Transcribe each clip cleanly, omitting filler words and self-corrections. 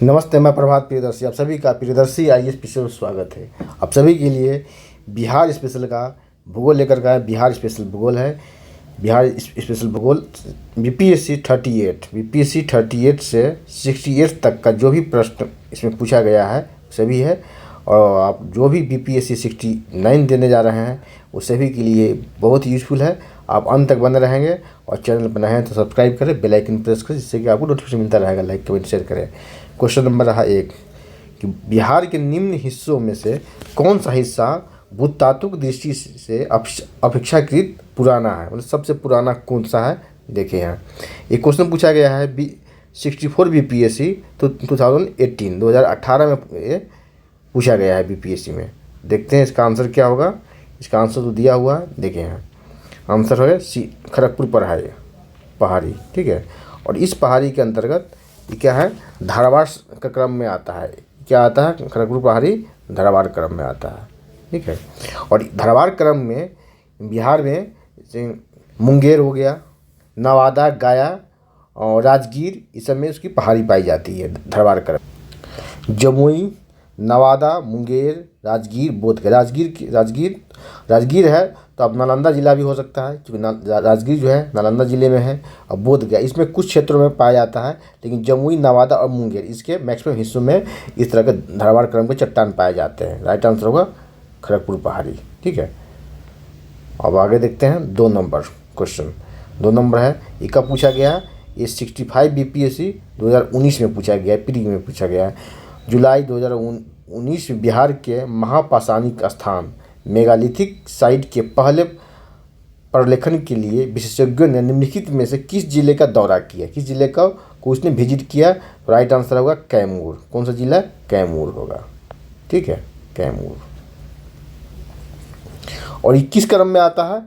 नमस्ते, मैं प्रभात प्रियदर्शी। आप सभी का प्रियदर्शी आई स्पेशल स्वागत है। आप सभी के लिए बिहार स्पेशल का भूगोल लेकर का है। बिहार स्पेशल भूगोल है। बिहार स्पेशल भूगोल बीपीएससी 38 से 68 तक का जो भी प्रश्न इसमें पूछा गया है सभी है। और आप जो भी बीपीएससी 69 देने जा रहे हैं वो सभी के लिए बहुत यूज़फुल है। आप अंत तक बने रहेंगे और चैनल पर नए हैं तो सब्सक्राइब करें, बेल आइकन प्रेस करें, जिससे कि आपको नोटिफिकेशन मिलता रहेगा। लाइक कमेंट शेयर करें। क्वेश्चन नंबर रहा 1 कि बिहार के निम्न हिस्सों में से कौन सा हिस्सा भूतात्विक दृष्टि से अपेक्षाकृत पुराना है, मतलब सबसे पुराना कौन सा है। देखिए यहाँ एक क्वेश्चन पूछा गया है 64 बीपीएससी तो 2018 में पूछा गया है बीपीएससी में। देखते हैं इसका आंसर क्या होगा। इसका आंसर तो दिया हुआ है, देखिए यहाँ आंसर है सी, खड़गपुर पहाड़ी। ठीक है, और इस पहाड़ी के अंतर्गत ये क्या है, धारवाड़ का क्रम में आता है। क्या आता है, खड़गपुर पहाड़ी धारवाड़ क्रम में आता है। ठीक है, और धारवाड़ क्रम में बिहार में मुंगेर हो गया, नवादा, गया और राजगीर, इस सब में उसकी पहाड़ी पाई जाती है धारवाड़ क्रम। जमुई, नवादा, मुंगेर, राजगीर, बोधगया। राजगीर है तो अब नालंदा जिला भी हो सकता है, क्योंकि राजगीर जो है नालंदा जिले में है। और बोधगया इसमें कुछ क्षेत्रों में पाया जाता है, लेकिन जमुई, नवादा और मुंगेर इसके मैक्सिमम हिस्सों में इस तरह के धारवाड़ क्रम के चट्टान पाए जाते हैं। राइट आंसर होगा खड़गपुर पहाड़ी। ठीक है, अब आगे देखते हैं 2 नंबर क्वेश्चन। 2 नंबर है, ये कब पूछा गया, ये 65 बीपीएससी 2019 में पूछा गया है, प्री में पूछा गया है। जुलाई 2019 बिहार के महापाषाणिक स्थान मेगालिथिक साइट के पहले प्रलेखन के लिए विशेषज्ञों ने निम्नलिखित में से किस जिले का दौरा किया, किस जिले का को उसने विजिट किया। राइट आंसर होगा कैमूर। कौन सा जिला, कैमूर होगा। ठीक है, कैमूर। और ये किस क्रम में आता है,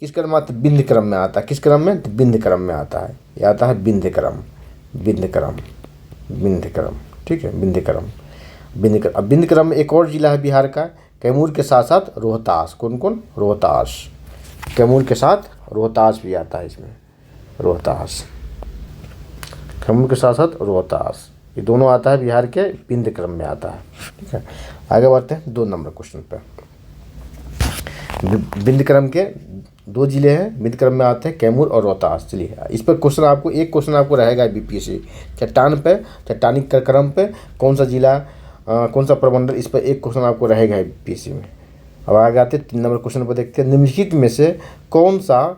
किस क्रम में आता है, बिंद क्रम में आता है। किस क्रम में, तो बिंद क्रम में आता है। ये आता है बिंद क्रम। ठीक है, बिंद क्रम। अब बिंद क्रम में एक और जिला है बिहार का, कैमूर के साथ साथ रोहतास। कौन, रोहतास। कैमूर के साथ रोहतास भी आता है इसमें, रोहतास। कैमूर के साथ साथ रोहतास, ये दोनों आता है बिहार के बिंद क्रम में आता है। ठीक है, आगे बढ़ते हैं 2 नंबर क्वेश्चन पे। बिंद क्रम के 2 जिले हैं, बिंद क्रम में आते हैं कैमूर और रोहतास। चलिए इस पर क्वेश्चन आपको एक क्वेश्चन आपको रहेगा बीपीएससी चट्टानी क्रम पे कौन सा जिला कौन सा प्रमंडल, इस पर एक क्वेश्चन आपको रहेगा बीपीएससी में। अब आगे आते हैं 3 नंबर क्वेश्चन पर। देखते हैं निम्नलिखित में से कौन सा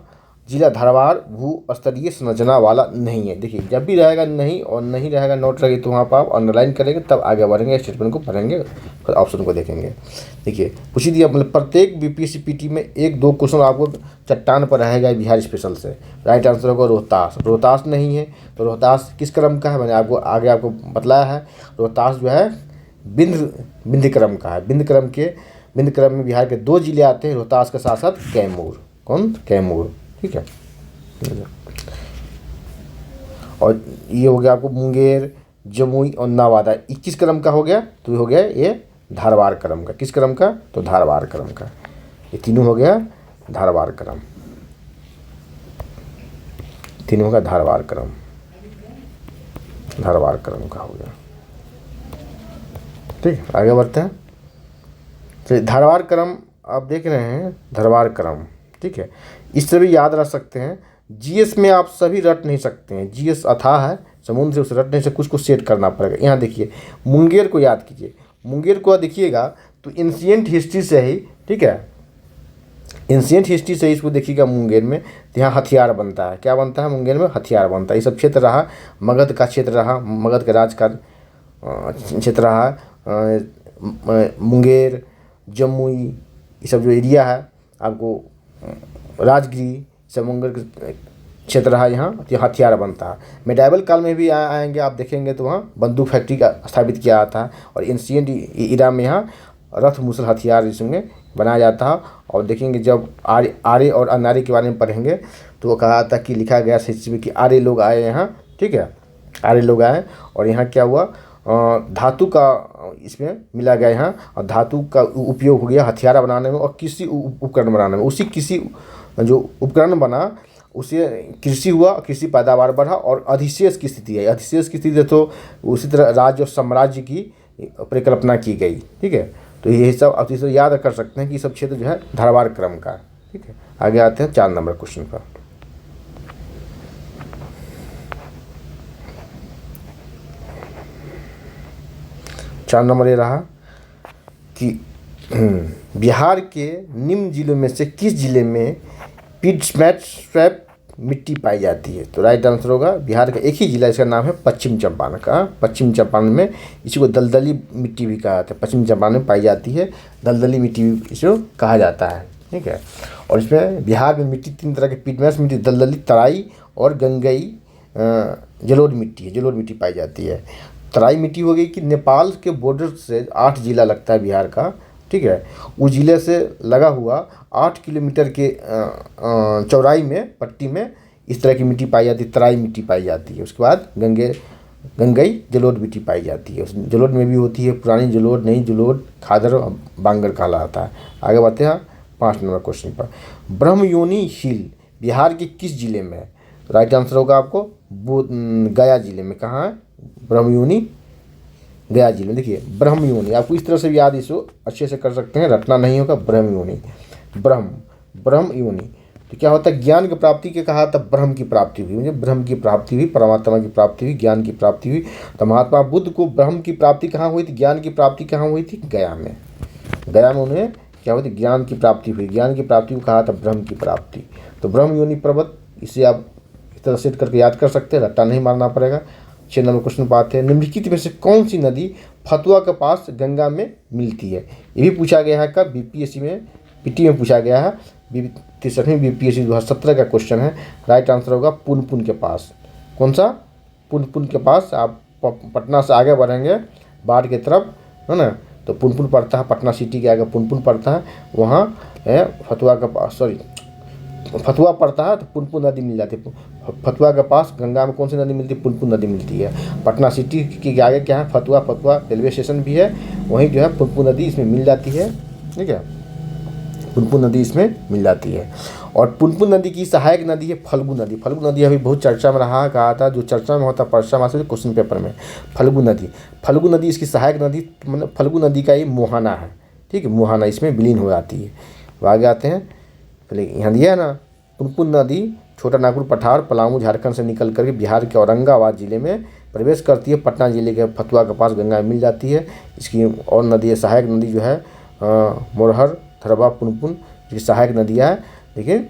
जिला धारवाड़ भू स्तरीय संरचना वाला नहीं है। देखिए जब भी रहेगा नहीं और नहीं रहेगा नोट रहेगी तो वहाँ पर आप अंडरलाइन करेंगे, तब आगे बढ़ेंगे, स्टेटमेंट को पढ़ेंगे, फिर ऑप्शन को देखेंगे। देखिए पूछ दिया, मतलब प्रत्येक बीपीएससी पीटी में 1-2 क्वेश्चन आपको चट्टान पर रहेगा बिहार स्पेशल से। राइट आंसर होगा रोहतास। रोहतास नहीं है तो रोहतास किस क्रम का है, मैंने आपको बतलाया है। रोहतास जो है बिंद क्रम का है। बिंद क्रम में बिहार के 2 जिले आते हैं, रोहतास के साथ साथ कैमूर। कैमूर। ठीक है, और ये हो गया आपको मुंगेर, जमुई और नवादा। 21 क्रम का हो गया, तो ये हो गया ये धारवाड़ क्रम का। किस क्रम का, तो धारवाड़ क्रम का। ये तीनों हो गया धारवाड़ क्रम, तीनों का धारवाड़ क्रम का हो गया। ठीक है, आगे बढ़ते हैं। तो धारवाड़ क्रम आप देख रहे हैं, धारवाड़ क्रम। ठीक है, इस तरह भी याद रख सकते हैं। जीएस में आप सभी रट नहीं सकते हैं, जीएस अथाह है, समुद्र से उसे रट नहीं सकते, कुछ सेट करना पड़ेगा। यहाँ देखिए मुंगेर को याद कीजिए। मुंगेर को देखिएगा तो एंशिएंट हिस्ट्री से ही, ठीक है, एंशिएंट हिस्ट्री से ही इसको देखिएगा। मुंगेर में तो यहाँ हथियार बनता है। क्या बनता है मुंगेर में, हथियार बनता है। ये सब क्षेत्र रहा, मगध का क्षेत्र रहा, मगध के राज का क्षेत्र रहा। मुंगेर, जमुई, ये सब जो एरिया है आपको, राजगिरी, सब मुंगेर के क्षेत्र रहा। यहाँ तो हथियार बनता है। मेडाइवल काल में भी आएंगे आप देखेंगे तो वहाँ बंदूक फैक्ट्री का स्थापित किया जाता है। और एंशिएंट इरा में यहाँ रथ मुसल हथियार इसमें बनाया जाता है। और देखेंगे जब आर्य और अनार्य के बारे में पढ़ेंगे तो वो कहा था कि लिखा गया हिस्ट्री में कि आर्य लोग आए यहाँ। ठीक है, आर्य लोग आए और यहाँ क्या हुआ, धातु का इसमें मिला गया यहाँ, और धातु का उपयोग हो गया हथियार बनाने में और किसी उपकरण बनाने में। उसी किसी जो उपकरण बना उसे कृषि हुआ, कृषि पैदावार बढ़ा, और अधिशेष की स्थिति है। अधिशेष की स्थिति है तो उसी तरह राज्य और साम्राज्य की परिकल्पना की गई। ठीक है, तो यही सब आप इसे याद कर सकते हैं कि सब क्षेत्र जो है धारवाड़ क्रम का। ठीक है, आगे आते हैं 4 नंबर क्वेश्चन पर। चार नंबर ये रहा कि बिहार के निम्न जिलों में से किस जिले में पिटमैट स्वैप मिट्टी पाई जाती है? तो राइट आंसर होगा बिहार का एक ही जिला, इसका नाम है पश्चिम चंपारण का। पश्चिम चंपारण में इसी को दलदली मिट्टी भी कहा जाता है। पश्चिम चंपारण में पाई जाती है दलदली मिट्टी, इसको कहा जाता है। ठीक है, और इसमें बिहार में मिट्टी 3 तरह की पिटमैट मिट्टी, दलदली, तराई और गंगई जलोढ़ मिट्टी है। जलोढ़ मिट्टी पाई जाती है। तराई मिट्टी हो गई कि नेपाल के बॉर्डर से 8 जिला लगता है बिहार का। ठीक है, उस ज़िले से लगा हुआ 8 किलोमीटर के चौड़ाई में पट्टी में इस तरह की मिट्टी पाई जाती है, तराई मिट्टी पाई जाती है। उसके बाद गंगई जलोढ़ मिट्टी पाई जाती है। उस जलोढ़ में भी होती है पुरानी जलोढ़, नई जलोढ़, खादर, बांगर कहलाता है। आगे बढ़ते हैं 5 नंबर क्वेश्चन पर। ब्रह्मयोनी हिल बिहार के किस जिले में है? राइट आंसर होगा आपको गया जिले में। कहाँ है? ब्रह्मयोनी गया जिले में। देखिए ब्रह्मयोनी आपको इस तरह से भी याद इसको अच्छे से कर सकते हैं, रटना नहीं होगा। ब्रह्मयोनी, ब्रह्मयोनी तो क्या होता है? ज्ञान की प्राप्ति के कहा था, ब्रह्म की प्राप्ति हुई, मुझे ब्रह्म की प्राप्ति हुई, परमात्मा की प्राप्ति हुई, ज्ञान की प्राप्ति हुई। तो महात्मा बुद्ध को ब्रह्म की प्राप्ति कहाँ हुई थी? ज्ञान की प्राप्ति कहाँ हुई थी? गया में। गया में उन्हें क्या हुई थी? ज्ञान की प्राप्ति हुई। ज्ञान की प्राप्ति को कहा था ब्रह्म की प्राप्ति। तो ब्रह्मयोनी पर्वत, इसे आप इस तरह सेट करके याद कर सकते हैं, रट्टा नहीं मारना पड़ेगा। 6 नंबर क्वेश्चन पर आते हैं। निम्नलिखित में से कौन सी नदी फतुआ के पास गंगा में मिलती है? ये भी पूछा गया है कब? बीपीएससी में, पीटी में पूछा गया है। 63वीं बीपीएससी 2017 का क्वेश्चन है। राइट आंसर होगा पुनपुन के पास। कौन सा? पुनपुन के पास। आप पटना से आगे बढ़ेंगे बाढ़ की तरफ, है ना, तो पुनपुन पड़ता है। पटना सिटी के आगे पुनपुन पड़ता है, वहाँ फतुआ के पास, सॉरी फतुआ पड़ता है तो पुनपुन नदी मिल जाती है। फतुआ के पास गंगा में कौन सी नदी मिलती है? पुनपुन नदी मिलती है। पटना सिटी के आगे क्या है? फतुआ रेलवे स्टेशन भी है, वहीं जो है पुनपुन नदी इसमें मिल जाती है। ठीक है, पुनपुन नदी इसमें मिल जाती है। और पुनपुन नदी की सहायक नदी है फल्गु नदी। फल्गु नदी अभी बहुत चर्चा में रहा, कहा था जो चर्चा में होता परीक्षा में से क्वेश्चन पेपर में। फल्गु नदी इसकी सहायक नदी, मतलब फल्गु नदी का ये मुहाना है। ठीक है, मुहाना इसमें विलीन हो जाती है। तो आगे आते हैं, पहले यहाँ दिया है ना, पुनपुन नदी छोटा नागपुर पठार पलामू झारखंड से निकल करके बिहार के औरंगाबाद जिले में प्रवेश करती है। पटना जिले के फतुआ के पास गंगा में मिल जाती है। इसकी और नदी है, सहायक नदी जो है मोरहर, थरबा, पुनपुन, इसकी सहायक नदियाँ है। लेकिन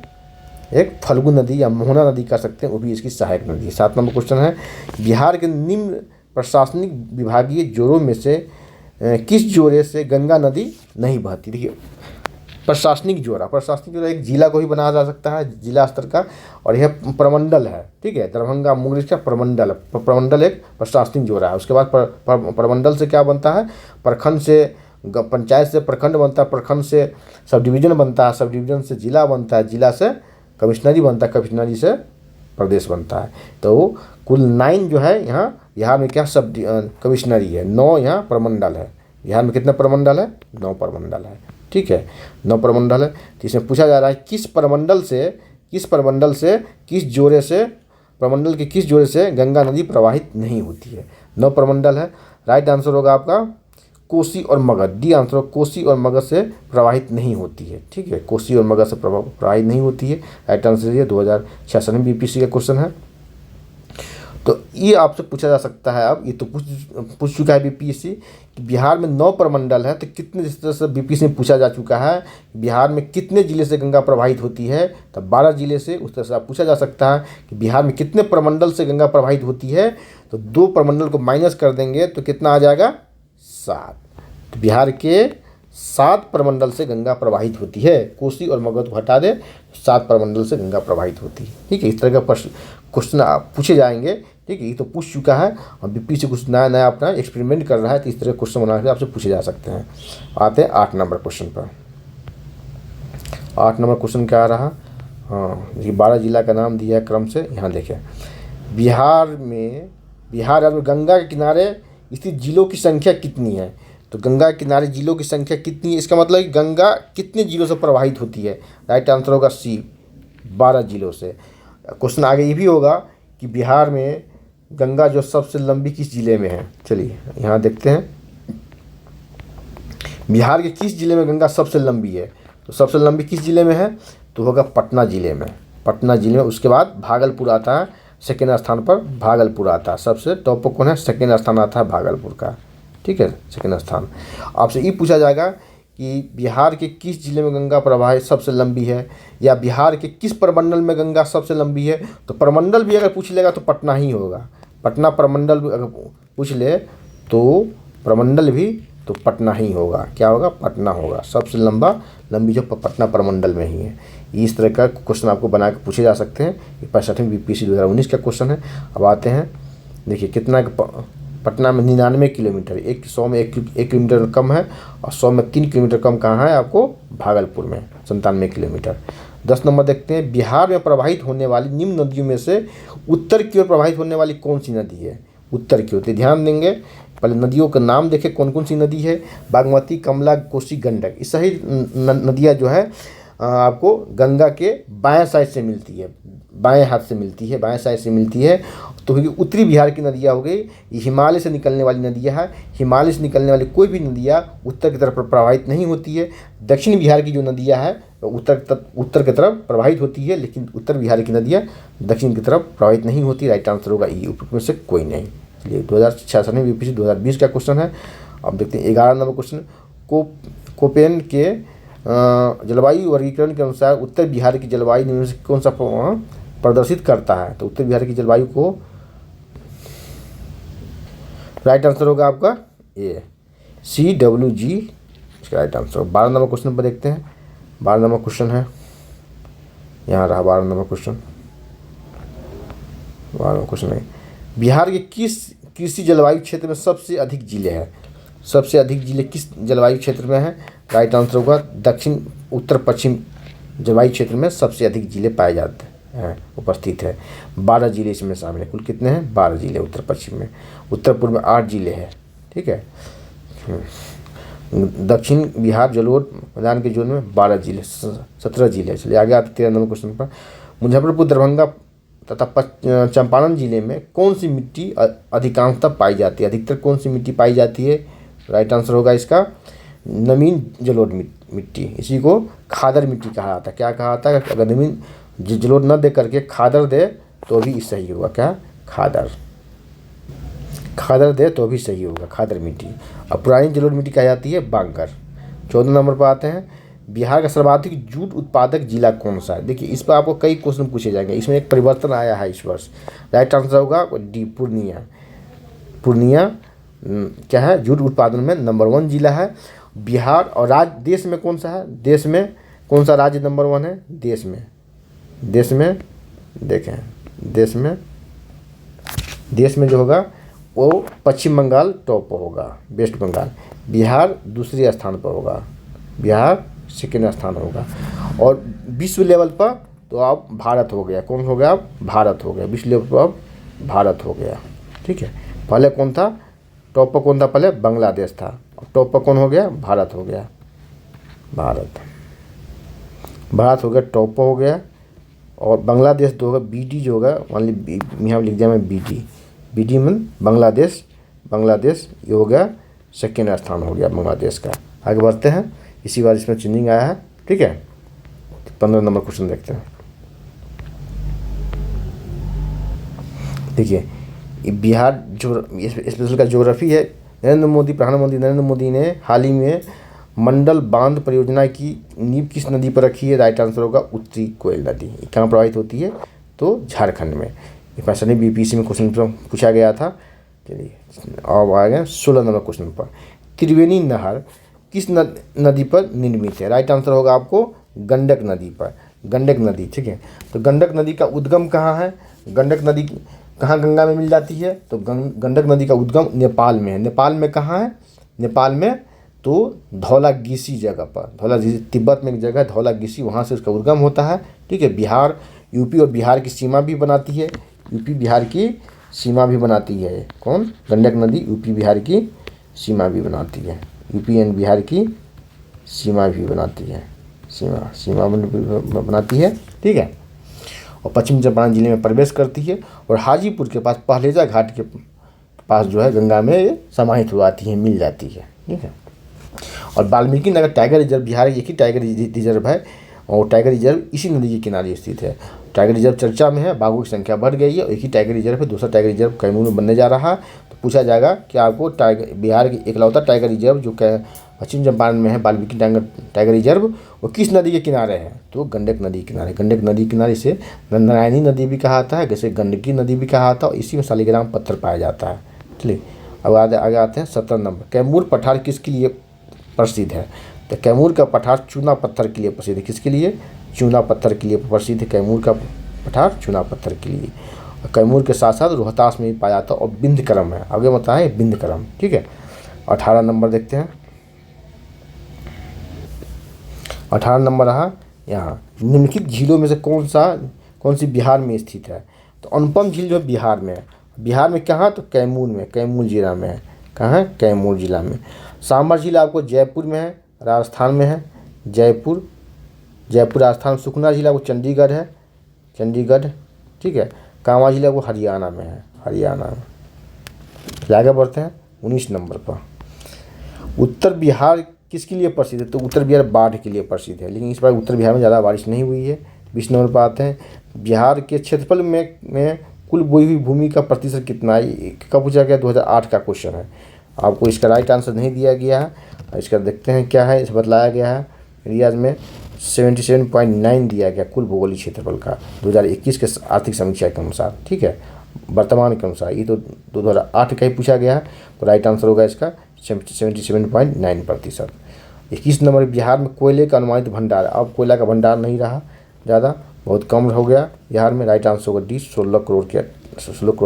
एक फल्गु नदी या मोहना नदी कह सकते हैं, वो भी इसकी सहायक नदी है। 7 नंबर क्वेश्चन है। बिहार के निम्न प्रशासनिक विभागीय जोड़ों में से किस जोड़े से गंगा नदी नहीं बहती? देखिए प्रशासनिक जोड़ा एक जिला को ही बनाया जा सकता है, जिला स्तर का, और यह प्रमंडल है। ठीक है, दरभंगा मुंगेर का प्रमंडल है। प्रमंडल एक प्रशासनिक जोड़ा है। उसके बाद प्रमंडल से क्या बनता है? प्रखंड से, पंचायत से प्रखंड बनता है, प्रखंड से सब डिवीजन बनता है, सब डिवीजन से जिला बनता है, जिला से कमिश्नरी बनता है, कमिश्नरी से प्रदेश बनता है। तो कुल 9 जो है यहाँ बिहार में क्या सब कमिश्नरी है, 9 यहाँ प्रमंडल है। बिहार में कितने प्रमंडल है? 9 प्रमंडल है। ठीक है, 9 प्रमंडल है। तो इसमें पूछा जा रहा है किस प्रमंडल से किस जोड़े से, प्रमंडल के किस जोड़े से गंगा नदी प्रवाहित नहीं होती है? 9 प्रमंडल है। राइट आंसर होगा आपका कोसी और मगध। डी आंसर होगा कोसी और मगध से प्रवाहित नहीं होती है। ठीक है, कोसी और मगध से प्रवाहित नहीं होती है। राइट आंसर ये 2066 में बीपीएससी का क्वेश्चन है। तो ये आपसे पूछा जा सकता है, अब ये तो पूछ चुका है बीपीएससी कि बिहार में 9 प्रमंडल है, तो कितने, जिस तरह से बीपीएससी में पूछा जा चुका है बिहार में कितने जिले से गंगा प्रवाहित होती है, तो 12 जिले से। उस तरह से आप पूछा जा सकता है कि बिहार में कितने प्रमंडल से गंगा प्रवाहित होती है, तो 2 प्रमंडल को माइनस कर देंगे तो कितना आ जाएगा? 7। तो बिहार के 7 प्रमंडल से गंगा प्रवाहित होती है। कोसी और मगध को हटा दे, 7 प्रमंडल से गंगा प्रवाहित होती है। ठीक है, इस तरह का क्वेश्चन आप पूछे जाएंगे। ठीक है, ये तो पूछ चुका है और बीपी से कुछ नया अपना एक्सपेरिमेंट कर रहा है, तो इस तरह क्वेश्चन बना के आपसे पूछे जा सकते हैं। आते हैं 8 नंबर क्वेश्चन पर। 8 नंबर क्वेश्चन क्या आ रहा? हाँ, ये 12 जिला का नाम दिया है क्रम से। यहाँ देखें, बिहार राज्य में गंगा के किनारे स्थित जिलों की संख्या कितनी है? तो गंगा के किनारे जिलों की संख्या कितनी है? इसका मतलब कि गंगा कितने जिलों से प्रवाहित होती है? राइट आंसर होगा सी, 12 जिलों से। क्वेश्चन आगे ये भी होगा कि बिहार में गंगा जो सबसे लंबी किस जिले में है। चलिए यहाँ देखते हैं, बिहार के किस जिले में गंगा सबसे लंबी है। तो सबसे लंबी किस जिले में है, तो होगा पटना जिले में। पटना जिले में, उसके बाद भागलपुर आता है, सेकेंड स्थान पर भागलपुर आता है। सबसे टॉप पर कौन है, सेकेंड स्थान आता है भागलपुर का, ठीक है, सेकेंड स्थान। आपसे ये पूछा जाएगा कि बिहार के किस जिले में गंगा प्रवाह सबसे लंबी है, या बिहार के किस प्रमंडल में गंगा सबसे लंबी है। तो प्रमंडल भी अगर पूछ लेगा तो पटना ही होगा। पटना प्रमंडल अगर पूछ ले तो प्रमंडल भी तो पटना ही होगा। क्या होगा, पटना होगा। सबसे लंबी जो पटना प्रमंडल में ही है। इस तरह का क्वेश्चन आपको बना के पूछे जा सकते हैं। ये 65वीं बीपीएससी 2019 का क्वेश्चन है। अब आते हैं, देखिए कितना पटना में 99 किलोमीटर, 100 में 1 किलोमीटर कम है, और 100 में 3 किलोमीटर कम कहाँ है आपको, भागलपुर में 97 किलोमीटर। 10 नंबर देखते हैं, बिहार में प्रवाहित होने वाली निम्न नदियों में से उत्तर की ओर प्रवाहित होने वाली कौन सी नदी है। उत्तर की ओर, ध्यान देंगे, पहले नदियों का नाम देखें कौन कौन सी नदी है। बागमती, कमला, कोसी, गंडक। ये सही नदियाँ जो है आपको गंगा के बाएं साइड से मिलती है, बाएं हाथ से मिलती है, बाएं साइड से मिलती है। तो उत्तरी बिहार की नदियाँ हो गई, ये हिमालय से निकलने वाली नदियाँ हैं। हिमालय से निकलने वाली कोई भी नदियाँ उत्तर की तरफ प्रवाहित नहीं होती है। दक्षिण बिहार की जो नदियाँ हैं उत्तर की तरफ प्रवाहित होती है, लेकिन उत्तर बिहार की नदियाँ दक्षिण की तरफ प्रवाहित नहीं होती। राइट आंसर होगा ई, उपरोक्त में से कोई नहीं। चलिए 2066 बीपीएससी 2020 का क्वेश्चन है। अब देखते हैं 11 नंबर क्वेश्चन, कोपेन के जलवायु वर्गीकरण के अनुसार उत्तर बिहार की जलवायु निम्न से कौन सा प्रदर्शित करता है। तो उत्तर बिहार की जलवायु को, राइट आंसर होगा आपका ए, CWG इसका राइट आंसर। 12 नंबर क्वेश्चन पर देखते हैं। 12 नंबर क्वेश्चन है, यहाँ रहा 12 नंबर क्वेश्चन। 12 नंबर क्वेश्चन है, बिहार के किस कृषि जलवायु क्षेत्र में सबसे अधिक जिले हैं। सबसे अधिक जिले किस जलवायु क्षेत्र में है। राइट आंसर होगा दक्षिण उत्तर पश्चिम जलवायु क्षेत्र में सबसे अधिक जिले पाए जाते हैं, उपस्थित है। 12 जिले इसमें शामिल है। कुल कितने हैं, 12 जिले उत्तर पश्चिम में। उत्तर पूर्व में 8 जिले हैं, ठीक है। दक्षिण बिहार जलोढ़ मैदान के जोन में 12 जिले, 17 जिले। चलिए आगे आते 13 नंबर क्वेश्चन पर, मुजफ्फरपुर, दरभंगा तथा चंपारण जिले में कौन सी मिट्टी अधिकांशतः पाई जाती है। अधिकतर कौन सी मिट्टी पाई जाती है। राइट आंसर होगा इसका नमीन जलोढ़ मिट्टी। इसी को खादर मिट्टी कहा जाता है। क्या कहा जाता है, अगर नमीन जलोढ़ न दे करके खादर दे तो भी सही होगा। क्या, खादर दे तो भी सही होगा, खादर मिट्टी। अब पुरानी जलोढ़ मिट्टी कही जाती है बांकर। 14 नंबर पर आते हैं, बिहार का सर्वाधिक जूट उत्पादक जिला कौन सा है। देखिए इस पर आपको कई क्वेश्चन पूछे जाएंगे, इसमें एक परिवर्तन आया है इस वर्ष। राइट आंसर होगा डी, पूर्णिया। पूर्णिया क्या है, जूट उत्पादन में नंबर 1 जिला है। बिहार और देश में कौन सा है, देश में कौन सा राज्य नंबर 1 है। देश में देखें, देश में जो होगा वो पश्चिम बंगाल टॉप पर होगा, वेस्ट बंगाल। बिहार दूसरे स्थान पर होगा, बिहार सेकेंड स्थान होगा। और विश्व लेवल पर तो अब भारत हो गया। कौन हो गया, अब भारत हो गया। विश्व लेवल पर अब भारत हो गया, ठीक है। पहले कौन था, टॉप पर कौन था, पहले बांग्लादेश था। टॉप पर कौन हो गया, भारत हो गया। भारत हो गया, टॉप पर हो गया। और बांग्लादेश जो होगा BD जो होगा, मान ली यहाँ लिख दिया मैं BD में बांग्लादेश ये हो गया सेकेंड स्थान हो गया बांग्लादेश का। आगे बढ़ते हैं, इसी बार इसमें चेंजिंग आया है, ठीक है। 15 नंबर क्वेश्चन देखते हैं। देखिए बिहार जो स्पेशल का ज्योग्राफी है। प्रधानमंत्री नरेंद्र मोदी ने हाल ही में मंडल बांध परियोजना की नींव किस नदी पर रखी है। राइट आंसर होगा उत्तरी कोयल नदी। कहाँ प्रवाहित होती है, तो झारखंड में। ये 65 बीपीएससी में क्वेश्चन पूछा गया था। चलिए अब आ गए 16 नंबर क्वेश्चन पर, त्रिवेणी नहर किस नदी पर निर्मित है। राइट आंसर होगा आपको गंडक नदी पर, गंडक नदी, ठीक है। तो गंडक नदी का उद्गम कहाँ है, गंडक नदी कहाँ गंगा में मिल जाती है। तो गंडक नदी का उद्गम नेपाल में है। नेपाल में कहाँ है, नेपाल में तो धौलागिरी जगह पर, धौलागिरी तिब्बत में एक जगह है धौलागिरी, वहाँ से उसका उद्गम होता है, ठीक है। बिहार, यूपी और बिहार की सीमा भी बनाती है। यूपी बिहार की सीमा भी बनाती है कौन, गंडक नदी यूपी बिहार की सीमा भी बनाती है। यूपी एंड बिहार की सीमा भी बनाती है, सीमा बनाती है, ठीक है। और पश्चिम चंपारण जिले में प्रवेश करती है और हाजीपुर के पास पहलेजा घाट के पास जो है गंगा में ये समाहित हो जाती है, मिल जाती है। ठीक है। और वाल्मीकि नगर टाइगर रिजर्व बिहार एक ही टाइगर रिजर्व है और टाइगर रिजर्व इसी नदी के किनारे स्थित है। टाइगर रिजर्व चर्चा में है, बाघों की संख्या बढ़ गई है और एक ही टाइगर रिजर्व है। दूसरा टाइगर रिजर्व कैमूर में बनने जा रहा है। तो पूछा जाएगा कि आपको बिहार की इकलौता टाइगर रिजर्व जो पश्चिम चंपारण में है वाल्मीकि टाइगर रिजर्व, वो किस नदी के किनारे है? तो गंडक नदी के किनारे। गंडक नदी के किनारे इसे नारायणी नदी भी कहा जाता है, जैसे गंडकी नदी भी कहा जाता है और इसी में शालिग्राम पत्थर पाया जाता है। चलिए अब आगे आते हैं 17 नंबर। कैमूर पठार किसके लिए प्रसिद्ध है? तो कैमूर का पठार चूना पत्थर के लिए प्रसिद्ध है। किसके लिए? चूना पत्थर के लिए प्रसिद्ध है कैमूर का पठार, चूना पत्थर के लिए। कैमूर के साथ साथ रोहतास में भी पाया जाता है और बिंदकरम है, आगे बताएं है बिंदकरम। ठीक है। 18 नंबर देखते हैं। 18 नंबर रहा यहाँ, निम्नलिखित झीलों में से कौन सी बिहार में स्थित है? तो अनुपम झील जो बिहार में है। बिहार में कहाँ? तो कैमूर में, कैमूर जिला में है। कहाँ है? कैमूर जिला में। सांबर झील आपको जयपुर में है, राजस्थान में है। जयपुर राजस्थान। सुखना जिला को चंडीगढ़ है, चंडीगढ़। ठीक है। कांवा जिला को हरियाणा में है, हरियाणा में। फिर आगे बढ़ते हैं 19 नंबर पर। उत्तर बिहार किसके लिए प्रसिद्ध है? तो उत्तर बिहार बाढ़ के लिए प्रसिद्ध है, लेकिन इस बार उत्तर बिहार में ज़्यादा बारिश नहीं हुई है। 20 नंबर पर आते हैं। बिहार के क्षेत्रफल में कुल बोई हुई भूमि का प्रतिशत कितना है? कब पूछा गया? 2008 का क्वेश्चन है। आपको इसका राइट आंसर नहीं दिया गया है। इसका देखते हैं क्या है। इस बतलाया गया है रियाज में 77.9 दिया गया कुल भौगोलिक क्षेत्रफल का 2021 के आर्थिक समीक्षा के अनुसार। ठीक है, वर्तमान के अनुसार। ये तो 2008 का ही पूछा गया है, तो राइट आंसर होगा इसका 77.9%। 21 नंबर, बिहार में कोयले का अनुमानित भंडार। अब कोयला का भंडार नहीं रहा ज़्यादा, बहुत कम हो गया बिहार में। राइट आंसर होगा डी, 16 करोड़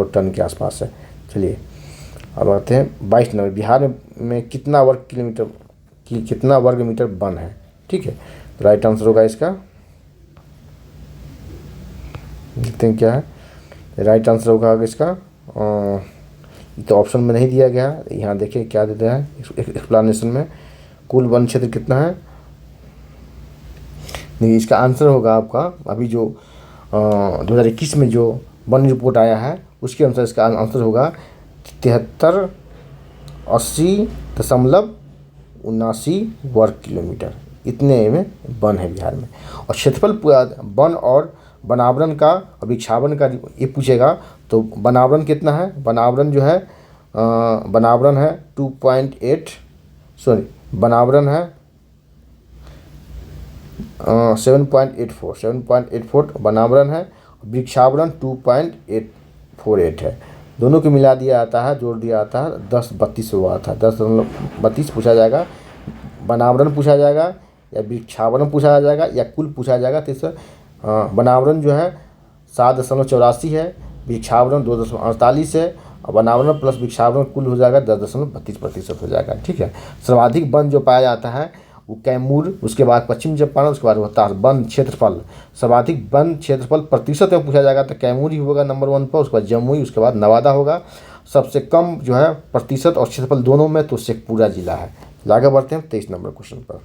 टन के आसपास है। चलिए अब आते हैं 22 नंबर। बिहार में कितना वर्ग मीटर वन है? ठीक है, तो राइट आंसर होगा इसका, देखते हैं क्या है। राइट आंसर होगा इसका, तो ऑप्शन में नहीं दिया गया, यहाँ देखिए क्या देते हैं एक्सप्लेनेशन में। कुल वन क्षेत्र कितना है? नहीं, इसका आंसर होगा आपका अभी जो 2021 में जो वन रिपोर्ट आया है उसके अनुसार इसका आंसर होगा 7380.79 वर्ग किलोमीटर। इतने में वन है बिहार में। और क्षेत्रफल वन और वनावरण का और वृक्षावरण का ये पूछेगा तो वनावरण कितना है? वनावरण जो है वनावरण है 7.84 वनावरण है। वृक्षावरण 2.848 है। दोनों को मिला दिया जाता है, जोड़ दिया जाता है 10.32 हुआ था। 10.32 पूछा जाएगा, वनावरण पूछा जाएगा या वृक्षावरण पूछा जाएगा या कुल पूछा जाएगा। तो इससे वनावरण जो है 7.84 है, वृक्षावरण 2.48 है और वनावरण प्लस वृक्षावरण कुल हो जाएगा 10.32% हो जाएगा। ठीक है। सर्वाधिक वन जो पाया जाता है वो कैमूर, उसके बाद पश्चिम चंपारण, उसके बाद रोहतास। वन क्षेत्रफल, सर्वाधिक वन क्षेत्रफल प्रतिशत में पूछा जाएगा तो कैमूर ही होगा नंबर 1 पर, उसके बाद जमुई, उसके बाद नवादा होगा। सबसे कम जो है प्रतिशत और क्षेत्रफल दोनों में तो शेखपुरा जिला है। आगे बढ़ते हैं 23 नंबर क्वेश्चन पर।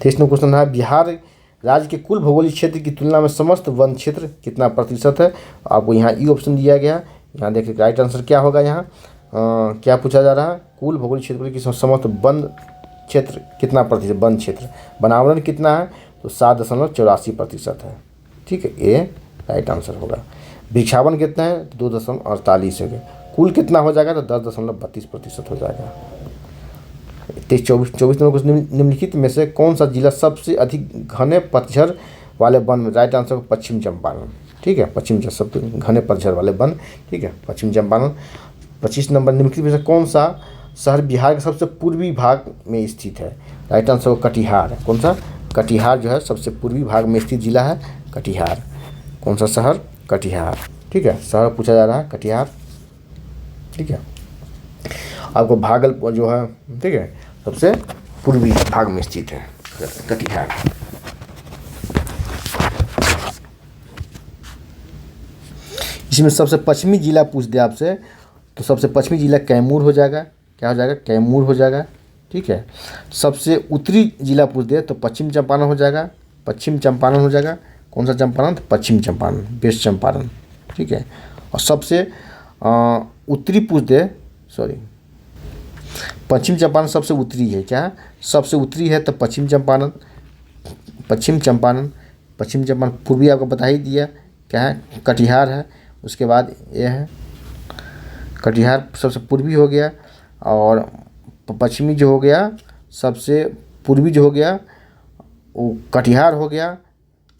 23 नंबर क्वेश्चन है, बिहार राज्य के कुल भौगोलिक क्षेत्र की तुलना में समस्त वन क्षेत्र कितना प्रतिशत है? आपको यहाँ ई ऑप्शन दिया गया। यहाँ देखिए राइट आंसर क्या होगा। यहाँ क्या पूछा जा रहा है? कुल भौगोलिक क्षेत्र की समस्त वन क्षेत्र कितना प्रतिशत? वन क्षेत्र। वनावरण कितना है? तो 7.84% है। ठीक है, ए राइट आंसर होगा। वृक्षावरण कितना है? 2.48 है। कुल कितना हो जाएगा? तो 10.32% हो जाएगा। 24 नंबर कुछ निम्नलिखित में से कौन सा जिला सबसे अधिक घने पतझड़ वाले वन में? राइट आंसर पश्चिम चंपारण। ठीक है, पश्चिम सबसे घने पतझड़ वाले वन। ठीक है, पश्चिम चंपारण। 25 नंबर, निम्नलिखित में से कौन सा शहर बिहार के सबसे पूर्वी भाग में स्थित है? राइट आंसर हो कटिहार। कौन सा? कटिहार जो है सबसे पूर्वी भाग में स्थित जिला है कटिहार। कौन सा शहर? कटिहार। ठीक है, शहर पूछा जा रहा है कटिहार। ठीक है, आपको भागलपुर जो है, ठीक है, सबसे पूर्वी भाग में स्थित है कटिहार। इसमें सबसे पश्चिमी जिला पूछ दे आपसे तो सबसे पश्चिमी जिला कैमूर हो जाएगा। क्या हो जाएगा? कैमूर हो जाएगा। ठीक ठीक है। सबसे उत्तरी जिला पूछ दे तो पश्चिम चंपारण हो जाएगा, पश्चिम चंपारण हो जाएगा। कौन सा चंपारण? तो पश्चिम चंपारण, वेस्ट चंपारण, ठीक है। और सबसे उत्तरी पूछ दे, सॉरी, पश्चिम चंपारण सबसे उत्तरी है क्या? सबसे उत्तरी है तो पश्चिम चंपारण, पश्चिम चंपारण। पश्चिम चंपारण पूर्वी आपको बता ही दिया क्या है, कटिहार है। उसके बाद ये है कटिहार सबसे पूर्वी हो गया, और पश्चिमी जो हो गया, सबसे पूर्वी जो हो गया वो कटिहार हो गया,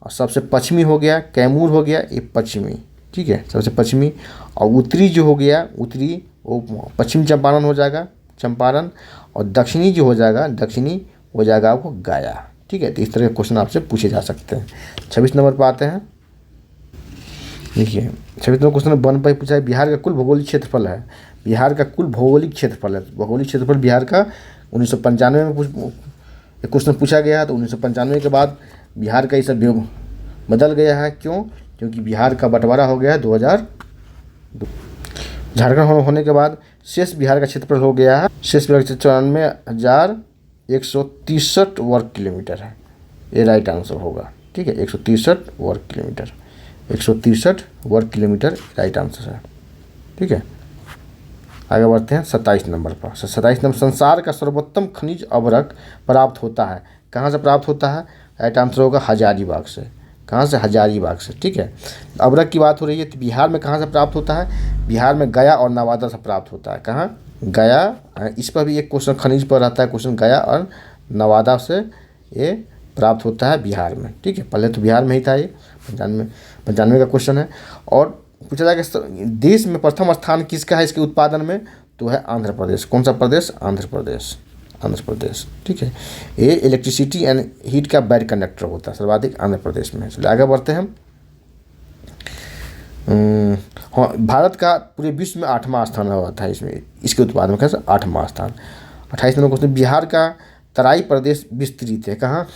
और सबसे पश्चिमी हो गया कैमूर हो गया, ये पश्चिमी, ठीक है, सबसे पश्चिमी। और उत्तरी जो हो गया, उत्तरी वो पश्चिम चंपारण हो जाएगा, चंपारण। और दक्षिणी जो हो जाएगा, दक्षिणी हो जाएगा आपको गया, ठीक है। तो इस तरह के क्वेश्चन आपसे पूछे जा सकते हैं। 26 नंबर पर आते हैं। देखिए 26 नंबर क्वेश्चन वन पर पूछा है, बिहार का कुल भौगोलिक क्षेत्रफल है। बिहार का कुल भौगोलिक क्षेत्रफल है, भौगोलिक क्षेत्रफल बिहार का 1995 में क्वेश्चन पूछा गया है। तो 1995 के बाद बिहार का ये सब बदल गया है। क्यों? क्योंकि बिहार का बंटवारा हो गया है 2002। झारखंड होने के बाद शेष बिहार का क्षेत्रफल हो गया है, शेष बिहार का 94,163 वर्ग किलोमीटर है। ये राइट आंसर होगा, ठीक है, 163 वर्ग किलोमीटर, 163 वर्ग किलोमीटर राइट आंसर है, ठीक है। आगे बढ़ते हैं 27 नंबर पर। 27 नंबर, संसार का सर्वोत्तम खनिज अवरक प्राप्त होता है। कहाँ से प्राप्त होता है? राइट आंसर होगा हजारीबाग से। कहाँ से? हजारीबाग से, ठीक है। अवरक की बात हो रही है तो बिहार में कहाँ से प्राप्त होता है? बिहार में गया और नवादा से प्राप्त होता है। कहाँ? गया। इस पर भी एक क्वेश्चन खनिज पर रहता है क्वेश्चन, गया और नवादा से ये प्राप्त होता है बिहार में, ठीक है। पहले तो बिहार में ही था, ये 95 का क्वेश्चन है। और पूछा जाएगा देश में प्रथम स्थान किसका है इसके उत्पादन में? तो है आंध्र प्रदेश। कौन सा प्रदेश? आंध्र प्रदेश, आंध्र प्रदेश, ठीक है। ये इलेक्ट्रिसिटी एंड हीट का बैड कंडक्टर होता है सर्वाधिक आंध्र प्रदेश में। चलिए आगे बढ़ते हैं। हाँ, भारत का पूरे विश्व में 8वां स्थान हुआ था इसमें, इसके उत्पादन में कैसे 8वां स्थान। 28 नंबर क्वेश्चन, बिहार का तराई प्रदेश विस्तृत है। कहाँ?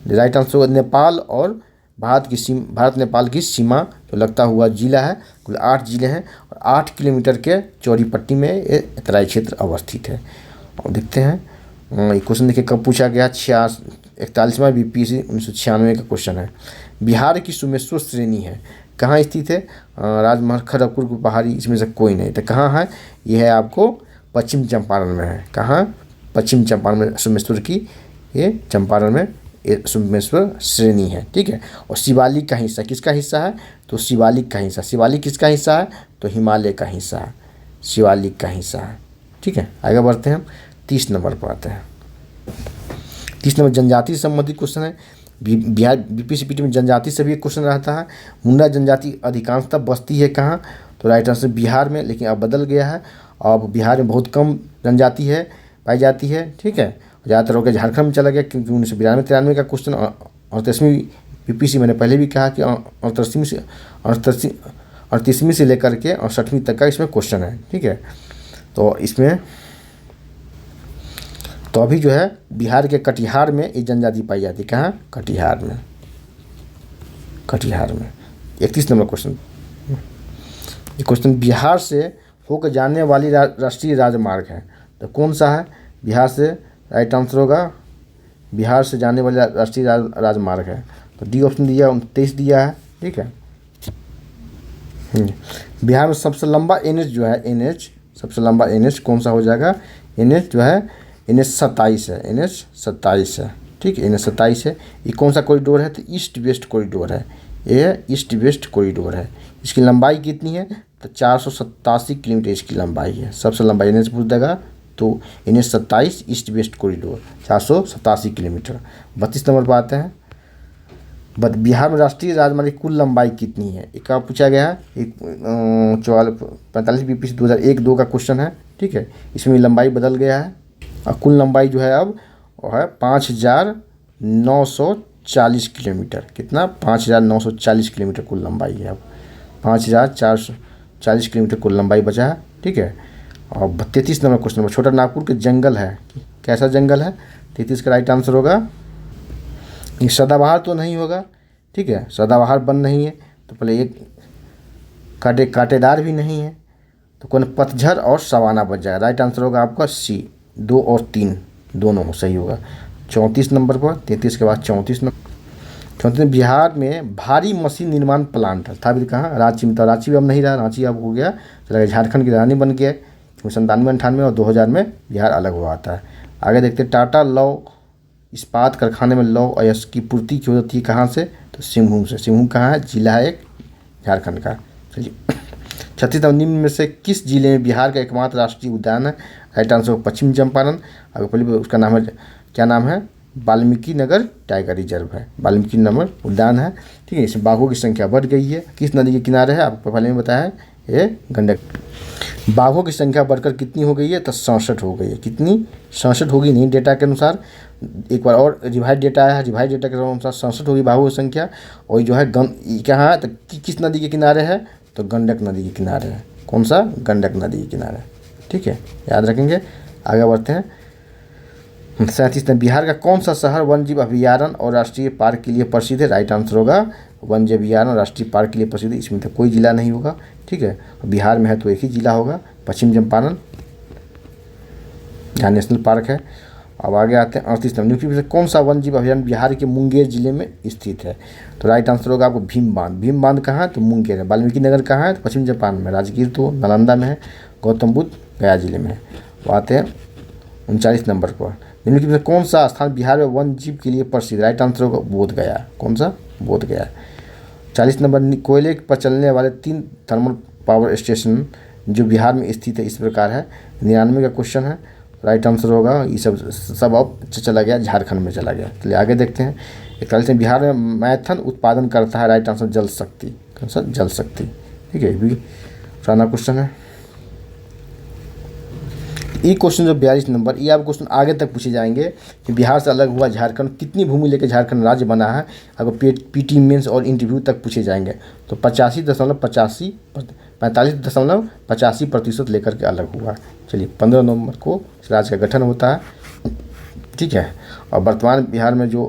राइट आंसर होगा नेपाल और भारत नेपाल की सीमा जो लगता हुआ जिला है। कुल 8 जिले हैं और 8 किलोमीटर के चौड़ी पट्टी में ये तराई क्षेत्र अवस्थित है। और देखते हैं ये क्वेश्चन देखिए कब पूछा गया, 41वां बीपीएससी 1996 का क्वेश्चन है। बिहार की सोमेश्वर श्रेणी है, कहाँ स्थित है? राजमहल, खड़गपुर की पहाड़ी, इसमें से कोई नहीं। तो कहाँ है? यह है आपको पश्चिम चंपारण में है। कहाँ? पश्चिम चंपारण में सोमेश्वर की, ये चंपारण में सोमेश्वर श्रेणी है, ठीक है। और शिवालिक का हिस्सा किसका हिस्सा है? तो शिवालिक का हिस्सा। शिवालिक किसका हिस्सा है? तो हिमालय का हिस्सा है, शिवालिक का हिस्सा है, ठीक है। आगे बढ़ते हैं, 30 नंबर पर आते हैं। 30 नंबर जनजाति संबंधित क्वेश्चन है। बिहार बीपीसीपीटी में जनजाति से भी एक क्वेश्चन रहता है। मुंडा जनजाति अधिकांशतः बसती है कहाँ? तो राइट आंसर बिहार में, लेकिन अब बदल गया है। अब बिहार में बहुत कम जनजाति है पाई जाती है, ठीक है। ज़्यादातर होकर झारखंड में चला गया, क्योंकि 1992-93 का क्वेश्चन 38वीं बीपीसी, मैंने पहले भी कहा कि 38वीं से लेकर के 68वीं तक का इसमें क्वेश्चन है, ठीक है। तो इसमें तो अभी जो है बिहार के कटिहार में ये जनजाति पाई जाती है। कहाँ? कटिहार में, कटिहार में। 31 नंबर क्वेश्चन, ये क्वेश्चन बिहार से होकर जाने वाली राष्ट्रीय राजमार्ग है, तो कौन सा है? बिहार से, राइट आंसर होगा बिहार से जाने वाली राष्ट्रीय राजमार्ग है। तो डी ऑप्शन दिया, 23 दिया है, ठीक है। बिहार में सबसे लंबा एनएच जो है, एनएच सबसे लंबा एनएच कौन सा हो जाएगा? एनएच जो है NH 27 है, NH 27 है, ठीक है, NH 27 है। ये कौन सा कॉरिडोर है? तो ईस्ट वेस्ट कॉरिडोर है, ये ईस्ट वेस्ट कॉरिडोर है। इसकी लंबाई कितनी है? तो 487 किलोमीटर इसकी लंबाई है। सबसे लंबा NH पूछ देगा तो NH 27 east west corridor 487 kilometre. 32 number पर आते हैं। बिहार में राष्ट्रीय राजमार्ग की कुल लंबाई कितनी है? एक का पूछा गया है, 45 बीपीसी 2001-2 का क्वेश्चन है, ठीक है। इसमें लंबाई बदल गया है और कुल लंबाई जो है अब वो है 5,940 किलोमीटर। कितना? 5,940 किलोमीटर कुल लंबाई है अब। 5,440 किलोमीटर कुल लंबाई बचा है, ठीक है। और 33 नंबर क्वेश्चन, छोटा नागपुर के जंगल है, कैसा जंगल है? 33 का राइट आंसर होगा, ये सदाबहार तो नहीं होगा, ठीक है, सदाबहार वन नहीं है। तो पहले एक कांटेदार भी नहीं है, तो कौन? पतझड़ और सवाना बच जाएगा। राइट आंसर होगा आपका सी, 2 और 3, दोनों सही होगा। 34 नंबर पर, 33 के बाद 34 नंबर। 34 बिहार में भारी मशीन निर्माण प्लांट स्थापित कहाँ? रांची में। तो रांची भी अब नहीं रहा, रांची अब हो गया चला गया झारखंड की राजधानी बन गया। 97, 98 और 2000 में बिहार अलग हुआ आता है। आगे देखते हैं, टाटा लौह इस्पात कारखाने में लौह अयस्क की पूर्ति क्यों होती है कहाँ से? तो सिंहभूम से। सिंहभूम कहाँ है? जिला है एक झारखंड का। चलिए 36 निम्न में से किस जिले में बिहार का एकमात्र राष्ट्रीय उद्यान है? राइट आंसर पश्चिम चंपारण। अगर पहले उसका नाम है, क्या नाम है? वाल्मीकि नगर टाइगर रिजर्व है, वाल्मीकि नगर उद्यान है। ठीक है, इसमें बाघों की संख्या बढ़ गई है। किस नदी के किनारे है? आपको पहले में बताया है, ये गंडक। बाघों की संख्या बढ़कर कितनी हो गई है? तो 67 हो गई है। कितनी? 67 होगी, नहीं डेटा के अनुसार। एक बार और रिवाइज डेटा आया है, रिवाइज डेटा के अनुसार 67 होगी बाघों की संख्या। और जो है कहाँ है? तो किस नदी के किनारे है? तो गंडक नदी के किनारे है। कौन सा? गंडक नदी के किनारे। ठीक है, याद रखेंगे। आगे बढ़ते हैं। 37 में बिहार का कौन सा शहर वन्यजीव अभयारण्य और राष्ट्रीय पार्क के लिए प्रसिद्ध है? राइट आंसर होगा वन्यजीव अभयारण्य और राष्ट्रीय पार्क के लिए प्रसिद्ध है। इसमें तो कोई जिला नहीं होगा। ठीक है, बिहार में है तो एक ही जिला होगा, पश्चिम चंपारण, जहाँ नेशनल पार्क है। अब आगे आते हैं 38 में, निम्नलिखित में से कौन सा वन्यजीव अभयारण्य बिहार के मुंगेर जिले में स्थित है? तो राइट आंसर होगा आपको भीम बांध। भीम बांध कहाँ है? तो मुंगेर है। वाल्मीकि नगर कहाँ है? तो पश्चिम चंपारण में। राजगीर तो नालंदा में है। गौतम बुद्ध गया जिले में है। वो आते हैं 39 नंबर पर, निम्नलिखित में कौन सा स्थान बिहार में वन जीव के लिए प्रसिद्ध? राइट आंसर होगा बोध गया। कौन सा? बोध गया। 40 नंबर, कोयले पर चलने वाले 3 थर्मल पावर स्टेशन जो बिहार में स्थित है इस प्रकार है। 99 का क्वेश्चन है। राइट आंसर होगा ये सब अब चला गया झारखंड में चला गया। चलिए आगे देखते हैं। 41 में, बिहार में मैथन उत्पादन करता है। राइट आंसर जल शक्ति। कौन सा? जल शक्ति। ठीक है, ये भी पुराना क्वेश्चन है। ये क्वेश्चन जो 42 नंबर, ये आप क्वेश्चन आगे तक पूछे जाएंगे कि बिहार से अलग हुआ झारखंड, कितनी भूमि लेकर झारखंड राज्य बना है। आपको पीटी मेंस और इंटरव्यू तक पूछे जाएंगे। तो 45.85% लेकर के अलग हुआ। चलिए 15 नवंबर को इस राज्य का गठन होता है। ठीक है, और वर्तमान बिहार में जो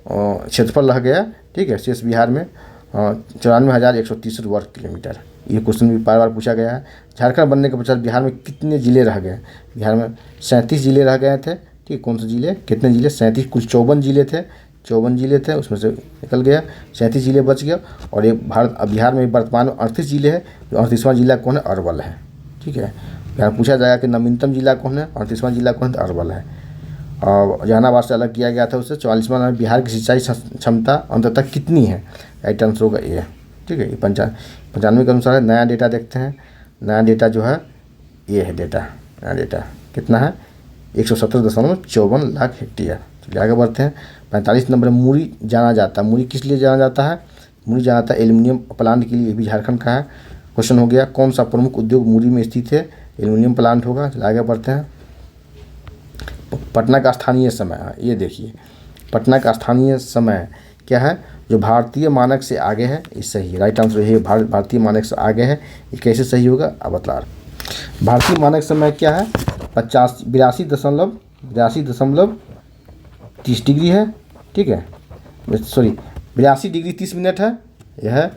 क्षेत्रफल रह गया, ठीक है, शेष बिहार में 94,163 वर्ग किलोमीटर। ये क्वेश्चन भी बार बार पूछा गया है। झारखंड बनने के पश्चात बिहार में कितने ज़िले रह गए? बिहार में 37 ज़िले रह गए थे। ठीक, कौन से ज़िले? कितने ज़िले? 37। कुल 54 ज़िले थे, 54 ज़िले थे, उसमें से निकल गया 37 ज़िले बच गया। और ये बिहार में वर्तमान में 38 ज़िले हैं। जो 38वां जिला कौन है? अरवल है। ठीक है, यहाँ पूछा जाएगा कि नवीनतम जिला कौन है? 38वां जिला कौन है? तो अरवल है। और जहानाबाद से अलग किया गया था उससे। 44वां, बिहार की सिंचाई क्षमता अंततः कितनी है? राइट आंसर होगा ए। ठीक है, ये 95 के अनुसार है। नया डेटा देखते हैं। नया डेटा जो है ये है डेटा। नया डेटा कितना है? 117.54 लाख हेक्टेयर। चलिए आगे बढ़ते हैं। 45 नंबर, मुरी जाना जाता है। मुरी किस लिए जाना जाता है? मुरी जाना जाता है एल्यूमिनियम प्लांट के लिए। ये भी झारखंड का है। क्वेश्चन हो गया, कौन सा प्रमुख उद्योग मुरी में स्थित है? एल्यूमिनियम प्लांट होगा। चलिए आगे बढ़ते हैं। पटना का स्थानीय समय, ये देखिए, पटना का स्थानीय समय क्या है? जो भारतीय मानक से आगे है, ये सही है। राइट आंसर है भारतीय मानक से आगे है। ये कैसे सही होगा अब बता रहा हूँ। भारतीय मानक समय क्या है? 82.30 डिग्री है। ठीक है, सॉरी 82 डिग्री 30 मिनट है यह है।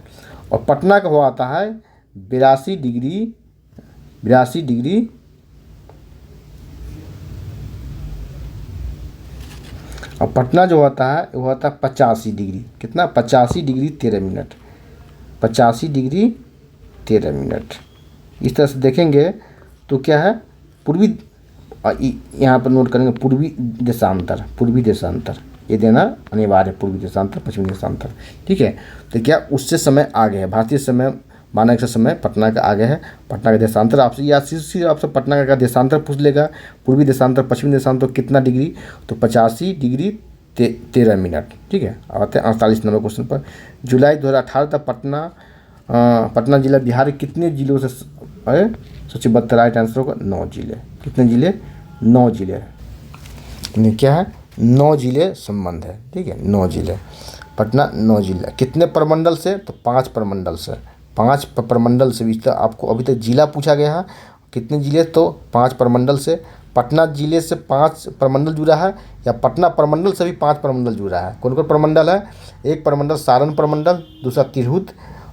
और पटना का हुआ आता है 82 डिग्री और पटना जो होता है वो होता है 85 डिग्री। कितना? 85 डिग्री 13 मिनट। 85 degree 13 minute. इस तरह से देखेंगे तो क्या है? पूर्वी, यहाँ पर नोट करेंगे पूर्वी देशांतर। पूर्वी देशांतर ये देना अनिवार्य है। पूर्वी देशांतर, पश्चिमी देशांतर। ठीक है, तो क्या उससे समय आगे है? भारतीय समय मानक से समय पटना का आगे है। पटना का देशांतर आपसे या सीधे आपसे पटना का देशांतर पूछ लेगा। पूर्वी देशांतर, पश्चिमी देशांतर कितना डिग्री? तो 85 डिग्री 13 मिनट। ठीक है, आते हैं 48 नंबर क्वेश्चन पर। जुलाई 2018 तक पटना जिला बिहार के कितने जिलों से सूचीबद्ध? राइट आंसर होगा 9 जिले। कितने जिले? 9 जिले। क्या है? 9 जिले संबंध है। ठीक है, 9 जिले। पटना 9 जिले। कितने प्रमंडल से? तो 5 प्रमंडल से। 5 प्रमंडल से भी आपको अभी तक जिला पूछा गया है। कितने जिले? तो 5 प्रमंडल से। पटना जिले से 5 प्रमंडल जुड़ा है या पटना प्रमंडल से भी 5 प्रमंडल जुड़ा है? कौन कौन प्रमंडल है? एक प्रमंडल सारण प्रमंडल, दूसरा तिरहुत,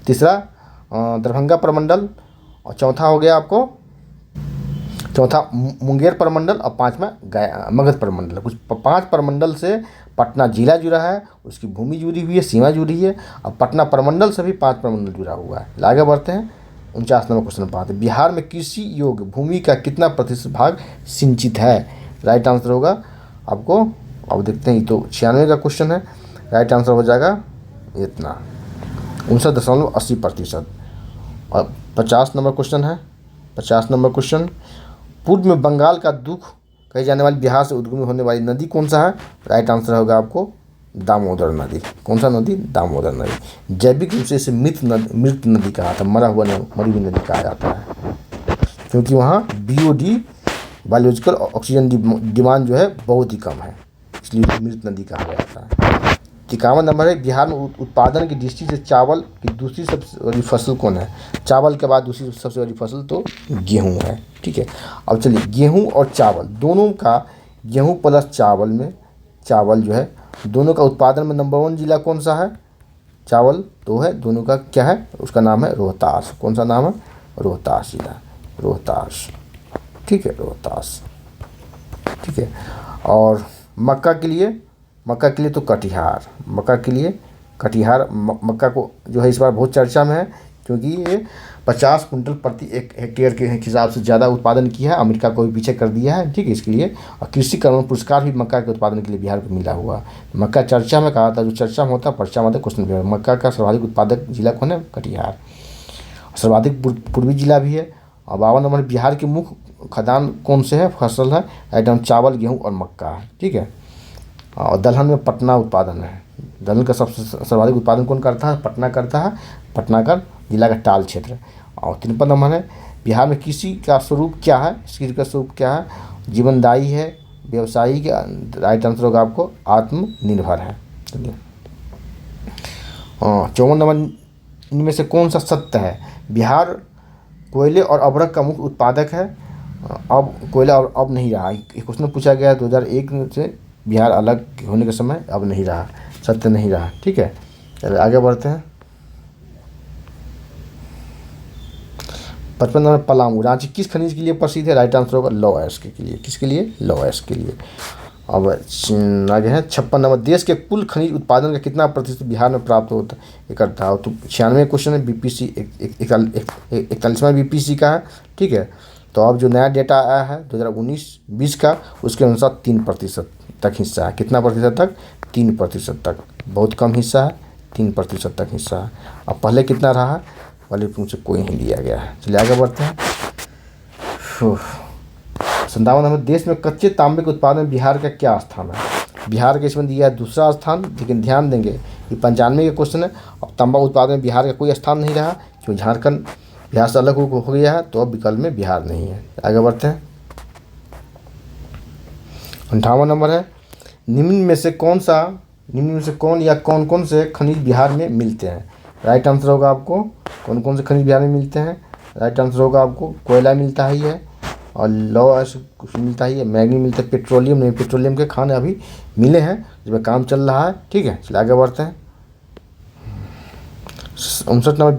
तीसरा दरभंगा प्रमंडल और चौथा हो गया आपको चौथा मुंगेर प्रमंडल और पाँचवा मगध प्रमंडल। कुछ 5 प्रमंडल से पटना जिला जुड़ा है, उसकी भूमि जुड़ी हुई है, सीमा जुड़ी है, और पटना प्रमंडल से भी 5 प्रमंडल जुड़ा हुआ है। आगे बढ़ते हैं, 49 नंबर क्वेश्चन पाते हैं। बिहार में कृषि योग्य भूमि का कितना प्रतिशत भाग सिंचित है? राइट आंसर होगा आपको, अब देखते हैं, ये तो 96 का क्वेश्चन है। राइट आंसर हो जाएगा इतना 59.80%। और 50 नंबर क्वेश्चन है, 50 नंबर क्वेश्चन, पूर्व में बंगाल का दुख कही जाने वाली बिहार से उद्गम होने वाली नदी कौन सा है? राइट आंसर होगा आपको दामोदर नदी। कौन सा नदी? दामोदर नदी। जैविक रूप से इसे मृत नदी कहा था, मरा हुआ मरी हुई नदी कहा जाता है, क्योंकि वहाँ BOD बायोलॉजिकल ऑक्सीजन डिमांड जो है बहुत ही कम है, इसलिए मृत नदी कहा जाता है। 51 नंबर है, बिहार में उत्पादन की दृष्टि से चावल की दूसरी सबसे बड़ी फसल कौन है? चावल के बाद दूसरी सबसे बड़ी फसल तो गेहूं है। ठीक है, अब चलिए गेहूं और चावल दोनों का, गेहूं प्लस चावल में, चावल जो है दोनों का उत्पादन में नंबर 1 जिला कौन सा है? चावल तो है, दोनों का क्या है? उसका नाम है रोहतास। कौन सा नाम है? रोहतास जिला, रोहतास। ठीक है, रोहतास। ठीक है, और मक्का के लिए तो कटिहार। मक्का के लिए कटिहार, मक्का को जो है इस बार बहुत चर्चा में है, क्योंकि ये 50 कुंटल प्रति एक हेक्टेयर के हिसाब से ज़्यादा उत्पादन किया है, अमेरिका को भी पीछे कर दिया है। ठीक है, इसके लिए और कृषि कर्मण पुरस्कार भी मक्का के उत्पादन के लिए बिहार को मिला हुआ। मक्का चर्चा में कहा था, जो चर्चा में होता है पर्चा में होता है क्वेश्चन पेपर। मक्का का सर्वाधिक उत्पादक जिला कौन है? कटिहार। सर्वाधिक पूर्वी जिला भी है। और 52 नंबर, बिहार के मुख्य खदान कौन से है? फसल है आइटम चावल, गेहूँ और मक्का है। ठीक है, और दलहन में पटना उत्पादन है। दलहन का सबसे सर्वाधिक उत्पादन कौन करता है? पटना करता है, पटना का जिला का टाल क्षेत्र। और 53 नंबर है, बिहार में कृषि का स्वरूप क्या है? कृषि का स्वरूप क्या है? जीवनदायी है, व्यवसायिक। राइट आंसर होगा आपको आत्मनिर्भर है। चलिए, 54 नंबर, इनमें से कौन सा सत्य है? बिहार कोयले और अभ्रक का मुख्य उत्पादक है। अब कोयला अब नहीं रहा, एक क्वेश्चन पूछा गया 2001 से, बिहार अलग होने के समय अब नहीं रहा, सत्य नहीं रहा। ठीक है, चलिए आगे बढ़ते हैं। 55 नंबर, पलामू रांची किस खनिज के लिए प्रसिद्ध है? राइट आंसर होगा लौह अयस्क के लिए। किसके लिए? लौह अयस्क के लिए। अब आगे है 56 नंबर, देश के कुल खनिज उत्पादन का कितना प्रतिशत बिहार में प्राप्त होता है करता है? तो 96 क्वेश्चन है, BPC 41वां BPC का है। ठीक है, तो अब जो नया डेटा आया है 2019-20 का, उसके अनुसार 3% तक हिस्सा है। कितना प्रतिशत तक? 3% तक, बहुत कम हिस्सा है, 3% तक हिस्सा है। अब पहले कितना रहा? पहले तुमसे कोई नहीं दिया गया है। चलिए आगे बढ़ते हैं। 57 नंबर, देश में कच्चे तांबे के उत्पादन में बिहार का क्या स्थान है? बिहार के इसमें दिया है दूसरा स्थान, लेकिन ध्यान देंगे ये 95 का क्वेश्चन है। अब तांबा उत्पादन में बिहार का कोई स्थान नहीं रहा, क्योंकि झारखंड बिहार से अलग हो गया है, तो अब विकल्प में बिहार नहीं है। आगे बढ़ते हैं। 58 नंबर है, निम्न में से कौन या कौन कौन से खनिज बिहार में मिलते हैं? राइट आंसर होगा आपको, कौन कौन से खनिज बिहार में मिलते हैं? राइट आंसर होगा आपको कोयला मिलता ही है, और लौह अयस्क कुछ मिलता ही है, मैग्नी मिलता है, पेट्रोलियम नहीं, पेट्रोलियम के खाने अभी मिले हैं जिसमें काम चल रहा है। ठीक है, चलिए आगे बढ़ते हैं। 59 नंबर,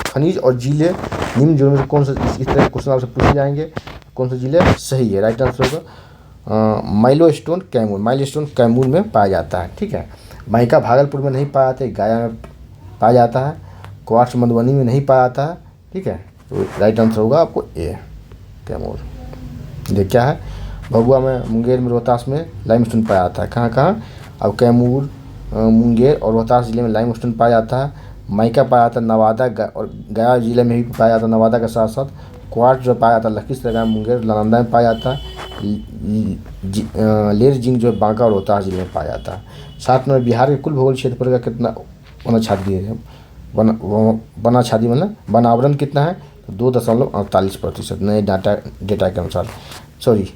खनिज और जिले निम्न जिलों में कौन सा, इस तरह के क्वेश्चन आपसे पूछे जाएंगे, कौन से जिले सही है? राइट आंसर होगा माइलस्टोन कैमूर। माइलस्टोन कैमूर में पाया जाता है। ठीक है, माइका भागलपुर में नहीं पाया जाता है, गया में पाया जाता है, क्वार्ट्ज मधुबनी में नहीं पाया जाता है। ठीक है, तो राइट आंसर होगा आपको ए, कैमूर। ये क्या है? भभुआ में, मुंगेर में, रोहतास में लाइमस्टोन पाया जाता है। कहाँ कहाँ? अब कैमूर, मुंगेर और रोहतास जिले में लाइमस्टोन पाया जाता है। माइका पाया जाता है नवादा और गया जिले में भी पाया जाता है, नवादा के साथ साथ क्वार्ट्ज जो पाया जाता है लखीसराय, मुंगेर, नालंदा में पाया जाता है। लेर जिंक जो बांका और रोहतास जिले में पाया जाता है। 7 में बिहार के कुल भूगोल क्षेत्रफल का कितना वनाच्छादी है? वनाच्छादी मतलब वनावरण कितना है? 2.48%। नए डेटा के अनुसार, सॉरी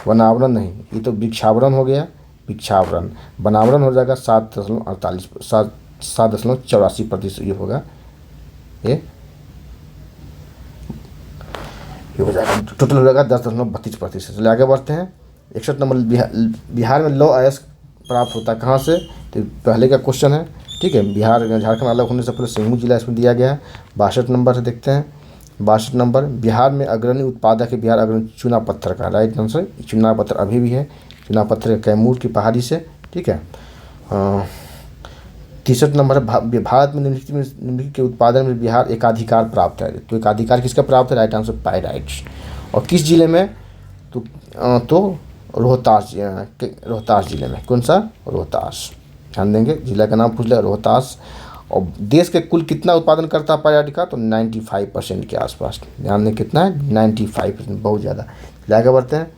वनावरण नहीं, ये तो वृक्षावरण हो गया, वृक्षावरण। वनावरण हो जाएगा 7.84%। ये होगा, ये हो जाएगा, टोटल हो जाएगा 10.32%। चलिए आगे बढ़ते हैं। 61 नंबर, बिहार में लौह अयस्क प्राप्त होता है कहाँ से? तो पहले का क्वेश्चन है। ठीक है, बिहार झारखंड अलग होने से पहले सिंहभूम जिला इसमें दिया गया है। 62 नंबर से देखते हैं, 62 नंबर, बिहार में अग्रणी उत्पादक है बिहार अग्रणी चूना पत्थर का। राइट आंसर चूना पत्थर अभी भी है, चूना पत्थर कैमूर की पहाड़ी से। ठीक है। 63 नंबर है, भारत में निम्नलिखित के उत्पादन में बिहार एकाधिकार प्राप्त है। तो एकाधिकार किसका प्राप्त है? Right answer pyrites. और किस जिले में? तो रोहतास, रोहतास जिले में। कौन सा? रोहतास। ध्यान देंगे, जिला का नाम पूछ लिया, रोहतास। और देश के कुल कितना उत्पादन करता है पायराइट का? तो 95% के आसपास। ध्यान दें कितना है? 95%, बहुत ज़्यादा। आगे बढ़ते हैं।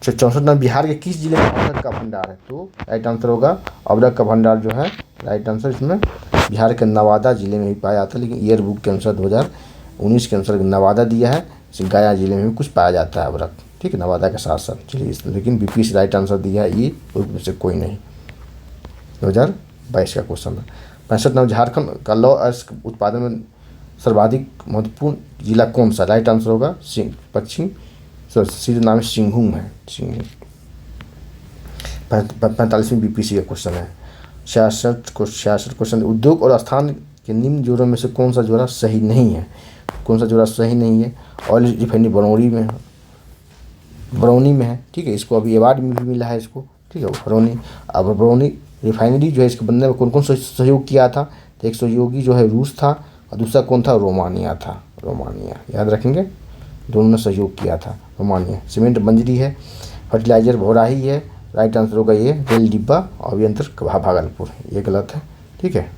64 नंबर, बिहार के किस जिले में अवरक का भंडार है? तो राइट आंसर होगा अवरक का भंडार जो है, राइट आंसर इसमें बिहार के नवादा जिले में भी पाया जाता है। लेकिन ईयर बुक के अनुसार 2019 के अनुसार नवादा दिया है, गया जिले में भी कुछ पाया जाता है अवरक। ठीक है, नवादा के साथ साथ। चलिए, लेकिन बीपी से राइट आंसर दिया है ये, उसमें से कोई नहीं। 2022 का क्वेश्चन है। 65 नंबर, झारखंड का लौह अयस्क उत्पादन में सर्वाधिक महत्वपूर्ण जिला कौन सा? राइट आंसर होगा पश्चिम, सीधे नाम सिंहभूम है, सिंहभूम। 45वीं बीपीसी का क्वेश्चन है। 66 क्वेश्चन, उद्योग और स्थान के निम्न जोड़ों में से कौन सा जोड़ा सही नहीं है? कौन सा जोड़ा सही नहीं है? ऑयल रिफाइनरी बरौनी में है। ठीक है, इसको अभी अवार्ड भी मिला है इसको। ठीक है, बरौनी। अब बरौनी रिफाइनरी जो है, इसके बनने में कौन कौन सहयोग किया था? तो एक सहयोगी जो है रूस था, और दूसरा कौन था? रोमानिया था, रोमानिया। याद रखेंगे, दोनों ने सहयोग किया था, रोमानिया। सीमेंट बंजरी है, फर्टिलाइजर भोराही है। राइट आंसर होगा ये रेल डिब्बा, अभियंत्र भागलपुर। ये गलत है। ठीक है।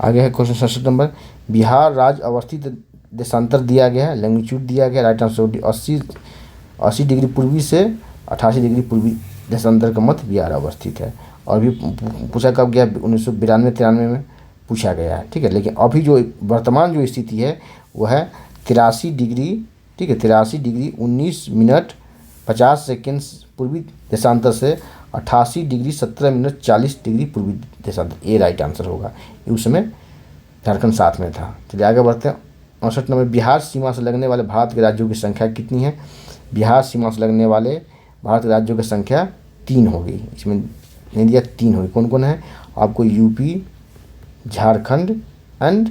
आगे है क्वेश्चन 67 नंबर, बिहार राज्य अवस्थित देशांतर दिया गया है, लैंगिट्यूड दिया गया। राइट आंसर 80 डिग्री पूर्वी से 88 डिग्री पूर्वी देशांतर का मध्य बिहार अवस्थित है। और भी पूछा कब गया? 1992-93 में पूछा गया है। ठीक है, लेकिन अभी जो वर्तमान जो स्थिति है वह है 83 डिग्री। ठीक है, 83 डिग्री 19 मिनट 50 सेकेंड पूर्वी देशांतर से 88 डिग्री 17 मिनट 40 डिग्री पूर्वी देशांतर। ये राइट आंसर होगा। उस समय झारखंड साथ में था। चलिए आगे बढ़ते हैं। 68 नंबर, बिहार सीमा से लगने वाले भारत के राज्यों की संख्या कितनी है? बिहार सीमा से लगने वाले भारत के राज्यों की संख्या 3 होगी। इसमें नहीं दिया, 3 होगी। कौन कौन है? आपको यूपी, झारखंड एंड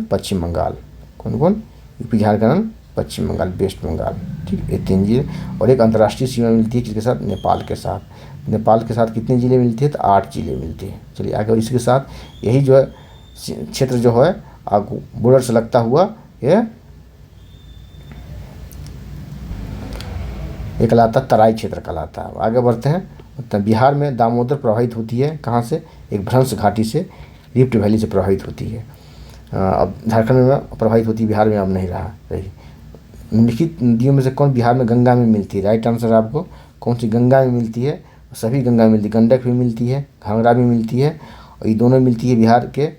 पश्चिम बंगाल। कौन कौन? UP, Jharkhand and Paschim Bengal, west Bengal. ठीक है, ये 3 जिले। और एक अंतर्राष्ट्रीय सीमा मिलती है किसके साथ? नेपाल के साथ। नेपाल के साथ कितने जिले मिलते हैं? तो 8 जिले मिलते हैं। चलिए आगे, इसके साथ यही जो है क्षेत्र जो है आपको बॉर्डर से लगता हुआ ये कहलाता तराई क्षेत्र कहलाता है। आगे बढ़ते हैं। तो बिहार में दामोदर प्रवाहित होती है कहाँ से? एक भ्रंश घाटी से, रिफ्ट वैली से प्रवाहित होती है। अब झारखंड में प्रवाहित होती है, बिहार में अब नहीं रही। निम्नलिखित नदियों में से कौन बिहार में गंगा में मिलती है? राइट आंसर आपको कौन सी गंगा में मिलती है? सभी गंगा में मिलती है। गंडक भी मिलती है, घाघरा भी मिलती है, और ये दोनों मिलती है बिहार के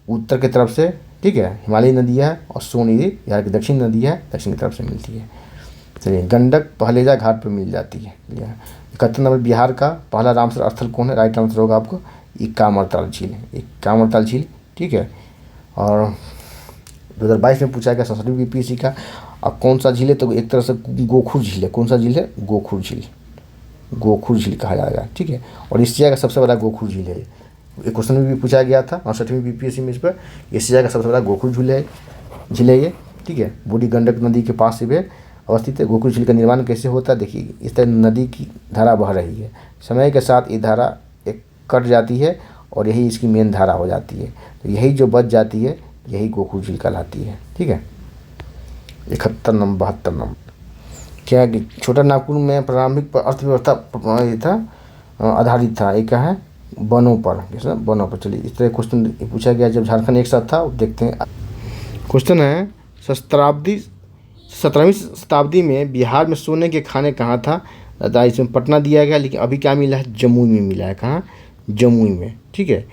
उत्तर की तरफ से। ठीक है, हिमालयी नदी है, और सोन ये बिहार की दक्षिण नदी है, दक्षिण की तरफ से मिलती है। चलिए, गंडक पहलेजा घाट पर मिल जाती है। 71 नंबर, बिहार का पहला रामसर स्थल कौन है? राइट आंसर होगा आपको कांवरताल झील। कांवरताल झील। ठीक है, और 2022 में पूछा गया 67वीं बीपीएससी का। अब कौन सा झील है? तो एक तरह से गोखुर झील है। कौन सा झील है? गोखुर झील, गोखुर झील कहा जाएगा। ठीक है, और एशिया का सबसे बड़ा गोखुर झील है। एक क्वेश्चन में भी पूछा गया था 68वीं बीपीएससी में इस पर। एशिया का सबसे बड़ा गोखुर झील है ये। ठीक है, बूढ़ी गंडक नदी के पास से अवस्थित है। गोखुर झील का निर्माण कैसे होता है? देखिए, इस तरह नदी की धारा बह रही है, समय के साथ ये धारा एक कट जाती है, और यही इसकी मेन धारा हो जाती है। तो यही जो बच जाती है, यही गोखुर झील कहलाती है। ठीक है। 71 नंबर 72 नंबर, क्या कि छोटा नागपुर में प्रारंभिक अर्थव्यवस्था ये था आधारित था। एक है वनों पर, वनों पर। चलिए, इस तरह क्वेश्चन पूछा गया जब झारखंड एक साथ था। देखते हैं क्वेश्चन है, 17वीं शताब्दी में बिहार में सोने के खाने कहाँ था? इसमें पटना दिया गया, लेकिन अभी क्या मिला है? जमुई में मिला है। कहाँ? जमुई में। ठीक है,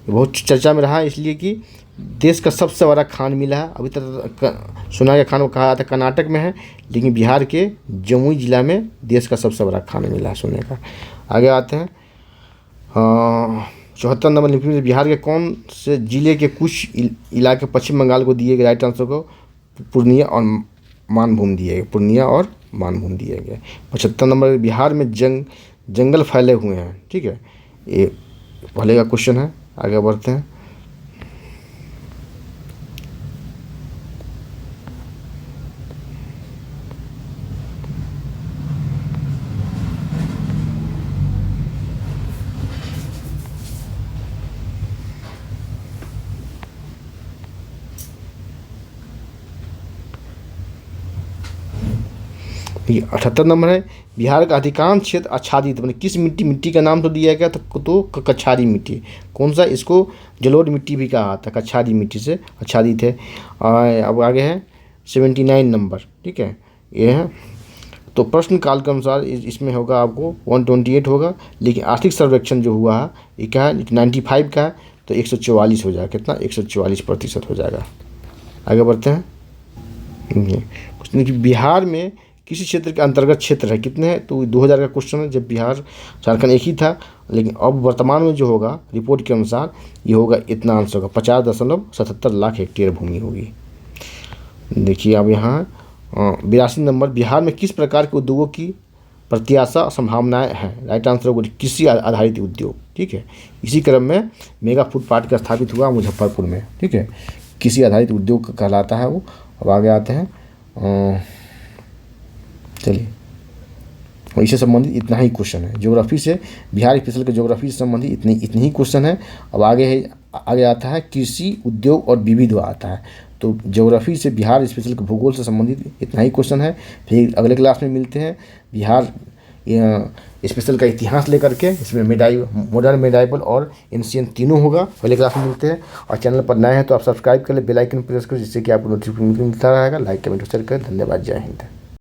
बहुत चर्चा में रहा इसलिए कि देश का सबसे बड़ा खान मिला है। अभी तक सोना के खान को कहा जाता है कर्नाटक में है, लेकिन बिहार के जमुई जिला में देश का सबसे बड़ा खान मिला है सोने का। आगे आते हैं। 74 नंबर, निम्नलिखित में बिहार के कौन से जिले के कुछ इलाके पश्चिम बंगाल को दिए गए? राइट आंसर को पूर्णिया और मानभूम दिए गए। पूर्णिया और मानभूम दिए गए। 75 नंबर, बिहार में जंगल फैले हुए हैं। ठीक है, ये पहले का क्वेश्चन है। आगे बढ़ते हैं। ये 78 नंबर है, बिहार का अधिकांश क्षेत्र आच्छादित, मैंने किस मिट्टी का नाम तो दिया गया तो कछारी मिट्टी। कौन सा, इसको जलोढ़ मिट्टी भी कहा था, कछारी मिट्टी से आच्छादित है। अब आगे है 79 नंबर, ठीक है, ये है। तो प्रश्न काल के अनुसार इसमें होगा आपको 128 होगा, लेकिन आर्थिक सर्वेक्षण जो हुआ है ये क्या है, 95 का है, तो 144 हो जाएगा। कितना, 144% हो जाएगा। आगे बढ़ते हैं। कुछ नहीं कि बिहार में किसी क्षेत्र के अंतर्गत क्षेत्र है कितने हैं, तो 2000 का क्वेश्चन है, जब बिहार झारखंड एक ही था। लेकिन अब वर्तमान में जो होगा रिपोर्ट के अनुसार ये होगा, इतना आंसर होगा, 50.77 लाख हेक्टेयर भूमि होगी। देखिए अब यहाँ 82 नंबर, बिहार में किस प्रकार के उद्योगों की प्रत्याशा संभावनाएं हैं। राइट आंसर होगा कृषि आधारित उद्योग, ठीक है। इसी क्रम में मेगा फूड पार्क का स्थापित हुआ मुजफ्फरपुर में, ठीक है, कृषि आधारित उद्योग कहलाता है वो। अब आगे आते हैं, चलिए, इससे संबंधित इतना ही क्वेश्चन है। ज्योग्राफी से, बिहार स्पेशल के ज्योग्राफी से संबंधित इतनी ही क्वेश्चन है। अब आगे आता है कृषि उद्योग और विविध आता है। तो ज्योग्राफी से बिहार स्पेशल के भूगोल से संबंधित इतना ही क्वेश्चन है। फिर अगले क्लास में मिलते हैं बिहार स्पेशल का इतिहास लेकर के, इसमें मॉडर्न, मेडाइवल और एंशिएंट तीनों होगा। अगले क्लास में मिलते हैं। और चैनल पर नए हैं तो आप सब्सक्राइब कर ले, बेल आइकन प्रेस करें, जिससे कि आपको नोटिफिकेशन मिलता रहेगा। लाइक कमेंट शेयर करें। धन्यवाद। जय हिंद।